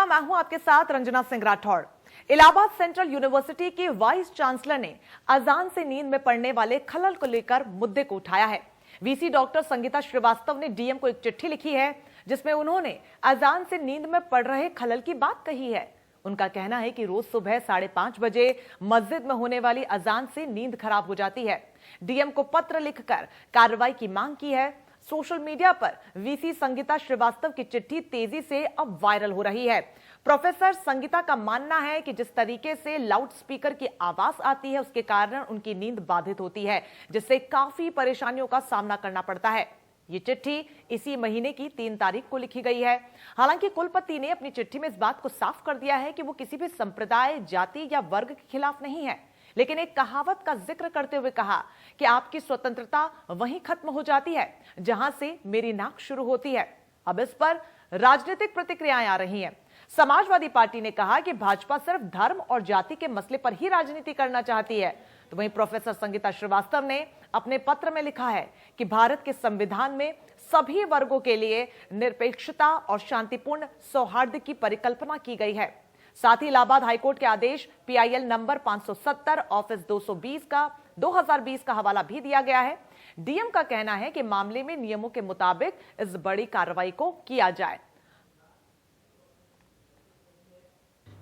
नमस्कार, मैं हूं आपके साथ रंजना सिंह राठौड़। इलाहाबाद सेंट्रल यूनिवर्सिटी के वाइस चांसलर ने अजान से नींद में पड़ने वाले खलल को लेकर मुद्दे को उठाया है। वीसी डॉक्टर संगीता श्रीवास्तव ने डीएम को एक चिट्ठी लिखी है जिसमें उन्होंने अजान से नींद में पड़ रहे खलल की बात कही है। उनका कहना है कि रोज सुबह 5:30 बजे मस्जिद में होने वाली अजान से नींद खराब हो जाती है। डीएम को पत्र लिखकर कार्रवाई की मांग की है। सोशल मीडिया पर वीसी संगीता श्रीवास्तव की चिट्ठी तेजी से अब वायरल हो रही है। प्रोफेसर संगीता का मानना है कि जिस तरीके से लाउड स्पीकर की आवाज आती है उसके कारण उनकी नींद बाधित होती है, जिससे काफी परेशानियों का सामना करना पड़ता है। ये चिट्ठी इसी महीने की 3 तारीख को लिखी गई है। हालांकि कुलपति ने अपनी चिट्ठी में इस बात को साफ कर दिया है कि वो किसी भी संप्रदाय, जाति या वर्ग के खिलाफ नहीं है, लेकिन एक कहावत का जिक्र करते हुए कहा कि आपकी स्वतंत्रता वहीं खत्म हो जाती है जहां से मेरी नाक शुरू होती है। अब इस पर राजनीतिक प्रतिक्रियाएं आ रही हैं। समाजवादी पार्टी ने कहा कि भाजपा सिर्फ धर्म और जाति के मसले पर ही राजनीति करना चाहती है, तो वहीं प्रोफेसर संगीता श्रीवास्तव ने अपने पत्र में लिखा है कि भारत के संविधान में सभी वर्गों के लिए निरपेक्षता और शांतिपूर्ण सौहार्द की परिकल्पना की गई है। साथ ही इलाहाबाद हाईकोर्ट के आदेश PIL नंबर 570 ऑफिस 220 का 2020 का हवाला भी दिया गया है। डीएम का कहना है कि मामले में नियमों के मुताबिक इस बड़ी कार्रवाई को किया जाए।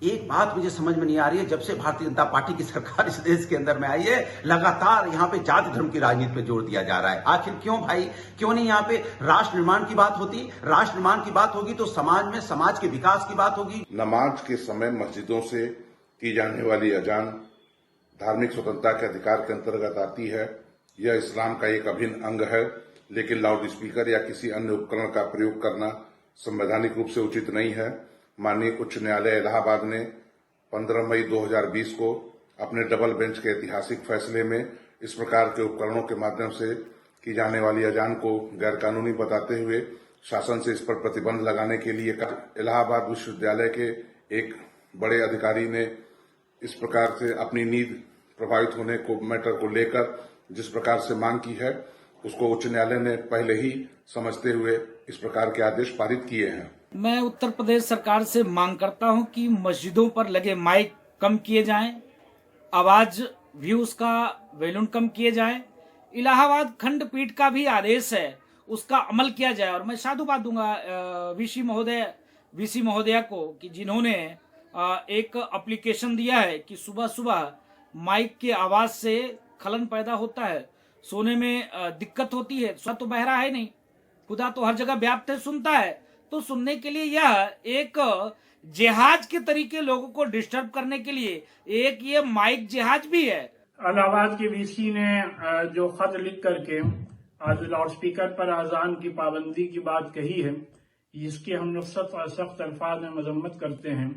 एक बात मुझे समझ में नहीं आ रही है, जब से भारतीय जनता पार्टी की सरकार इस देश के अंदर में आई है, लगातार यहाँ पे जाति धर्म की राजनीति पे जोर दिया जा रहा है। आखिर क्यों भाई, क्यों नहीं यहाँ पे राष्ट्र निर्माण की बात होती? राष्ट्र निर्माण की बात होगी तो समाज में समाज के विकास की बात होगी। नमाज के समय मस्जिदों से की जाने वाली अजान धार्मिक स्वतंत्रता के अधिकार के अंतर्गत आती है। यह इस्लाम का एक अभिन्न अंग है, लेकिन लाउड स्पीकर या किसी अन्य उपकरण का प्रयोग करना संवैधानिक रूप से उचित नहीं है। माननीय उच्च न्यायालय इलाहाबाद ने 15 मई 2020 को अपने डबल बेंच के ऐतिहासिक फैसले में इस प्रकार के उपकरणों के माध्यम से की जाने वाली अजान को गैरकानूनी बताते हुए शासन से इस पर प्रतिबंध लगाने के लिए इलाहाबाद विश्वविद्यालय के एक बड़े अधिकारी ने इस प्रकार से अपनी नींद प्रभावित होने को मैटर को लेकर जिस प्रकार से मांग की है, उसको उच्च न्यायालय ने पहले ही समझते हुए इस प्रकार के आदेश पारित किए हैं। मैं उत्तर प्रदेश सरकार से मांग करता हूं कि मस्जिदों पर लगे माइक कम किए जाएं, आवाज भी उसका वॉल्यूम कम किए जाएं। इलाहाबाद खंडपीठ का भी आदेश है, उसका अमल किया जाए। और मैं साधुवाद दूंगा वीसी महोदया को कि जिन्होंने एक एप्लीकेशन दिया है कि सुबह सुबह माइक की आवाज से खलन पैदा होता है, सोने में दिक्कत होती है। खुदा तो बहरा है नहीं, खुदा तो हर जगह व्याप्त है, सुनता है। तो सुनने के लिए यह एक जिहाज के तरीके लोगों को डिस्टर्ब करने के लिए एक ये माइक जिहाज भी है। इलाहाबाद के वीसी ने जो खत लिख करके आज लाउड स्पीकर पर अजान की पाबंदी की बात कही है, जिसकी हम लोग सख्त अल्फाज में मजम्मत करते हैं।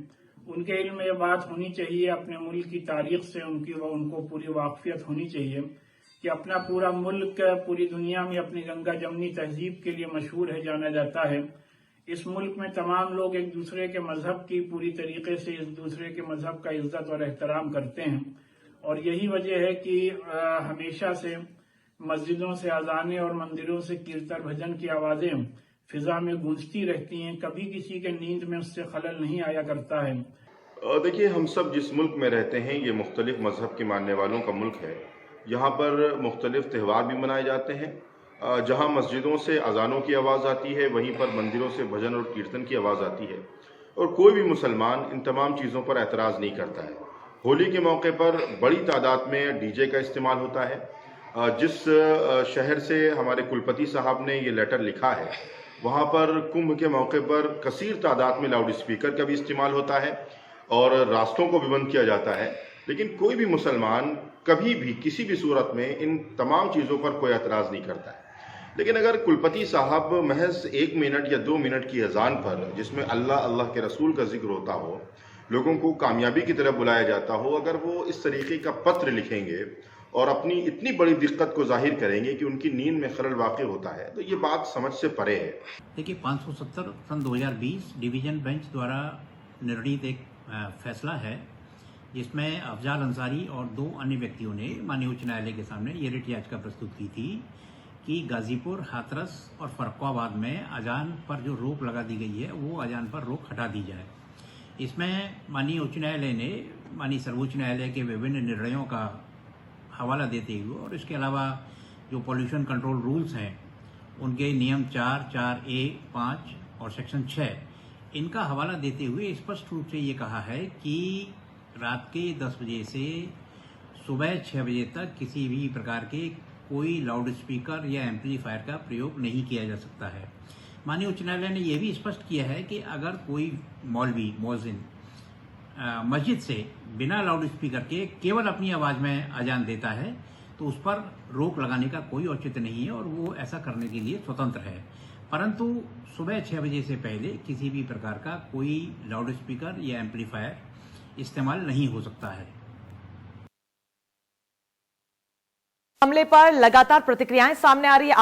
उनके इल्म में ये बात होनी चाहिए, अपने मुल्क की तारीख से उनको पूरी वाकफियत होनी चाहिए कि अपना पूरा मुल्क पूरी दुनिया में अपनी गंगा जमनी तहजीब के लिए मशहूर है, जाना जाता है। इस मुल्क में तमाम लोग एक दूसरे के मजहब की पूरी तरीके से इस दूसरे के मजहब का इज्जत और एहतराम करते हैं, और यही वजह है कि हमेशा से मस्जिदों से अजानें और मंदिरों से कीर्तन भजन की आवाजें फिजा में गूंजती रहती हैं। कभी किसी के नींद में उससे खलल नहीं आया करता है। देखिए, हम सब जिस मुल्क में रहते हैं ये मुख्तलिफ मजहब के मानने वालों का मुल्क है। यहाँ पर मुख्तलिफ त्यौहार भी मनाए जाते हैं। जहाँ मस्जिदों से अजानों की आवाज़ आती है, वहीं पर मंदिरों से भजन और कीर्तन की आवाज़ आती है, और कोई भी मुसलमान इन तमाम चीज़ों पर एतराज़ नहीं करता है। होली के मौके पर बड़ी तादाद में डीजे का इस्तेमाल होता है। जिस शहर से हमारे कुलपति साहब ने ये लेटर लिखा है, वहाँ पर कुंभ के मौके पर कसीर तादाद में लाउड स्पीकर का भी इस्तेमाल होता है और रास्तों को भी बंद किया जाता है। लेकिन कोई भी मुसलमान कभी भी किसी भी सूरत में इन तमाम चीज़ों पर कोई एतराज़ नहीं करता है। लेकिन अगर कुलपति साहब महज 1 मिनट या 2 मिनट की अजान पर, जिसमें अल्लाह अल्लाह के रसूल का जिक्र होता हो, लोगों को कामयाबी की तरफ बुलाया जाता हो, अगर वो इस तरीके का पत्र लिखेंगे और अपनी इतनी बड़ी दिक्कत को जाहिर करेंगे कि उनकी नींद में खलल वाक़ होता है, तो ये बात समझ से परे है। देखिए, 570 सन 2020 डिवीजन बेंच द्वारा निर्णित एक फैसला है, जिसमें अफजाल अंसारी और 2 अन्य व्यक्तियों ने माननीय उच्च न्यायालय के सामने ये रिट याचिका प्रस्तुत की थी कि गाजीपुर, हाथरस और फर्रुखाबाद में अजान पर जो रोक लगा दी गई है, वो अजान पर रोक हटा दी जाए। इसमें माननीय उच्च न्यायालय ने माननीय सर्वोच्च न्यायालय के विभिन्न निर्णयों का हवाला देते हुए और इसके अलावा जो पॉल्यूशन कंट्रोल रूल्स हैं उनके नियम 4, 4A, 5 और सेक्शन 6 इनका हवाला देते हुए स्पष्ट रूप से ये कहा है कि रात के 10 बजे से सुबह 6 बजे तक किसी भी प्रकार के कोई लाउड स्पीकर या एम्पलीफायर का प्रयोग नहीं किया जा सकता है। माननीय उच्च न्यायालय ने यह भी स्पष्ट किया है कि अगर कोई मौलवी मौजिन मस्जिद से बिना लाउड स्पीकर के केवल अपनी आवाज में अजान देता है तो उस पर रोक लगाने का कोई औचित्य नहीं है और वो ऐसा करने के लिए स्वतंत्र है, परंतु सुबह 6 बजे से पहले किसी भी प्रकार का कोई लाउड स्पीकर या एम्पलीफायर इस्तेमाल नहीं हो सकता है। हमले पर लगातार प्रतिक्रियाएं सामने आ रही है।